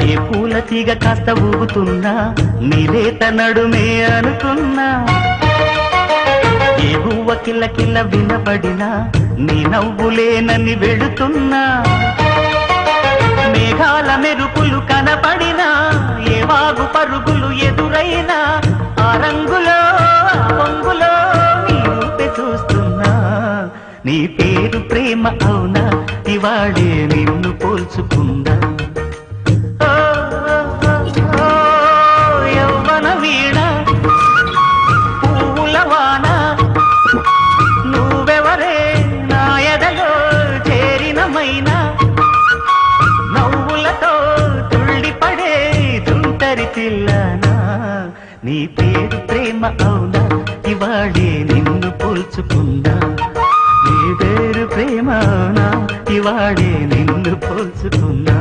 ఏ పూల తీగ కాస్త ఊగుతున్నా నీలేత నడుమే అనుకున్నా ఏ గువ్వ కిల్ల కిల్ల వినపడినా నీ నవ్వులేనని వెళుతున్నా మేఘాల మెరుపులు కనపడినా ఏ వాగు పరుగులు ఎదురైనా ఆ రంగులో పొంగులో నీ రూపే చూస్తున్నా నీ పేరు ప్రేమ అవునా ఇవాడే నిన్ను పోల్చుకుందా యవ్వన వీణ పూల వాన నువ్వెవరే నా ఎదలో చేరినమైనా నవ్వులతో తుళ్ళిపడే తుంటరి పిల్లనా నీ పేరు ప్రేమ అవునా ఇవాడే నిన్ను పోల్చుకుందా నీ పేరు ప్రేమ అవునా ఇవాడే నిన్ను పోల్చుకుందా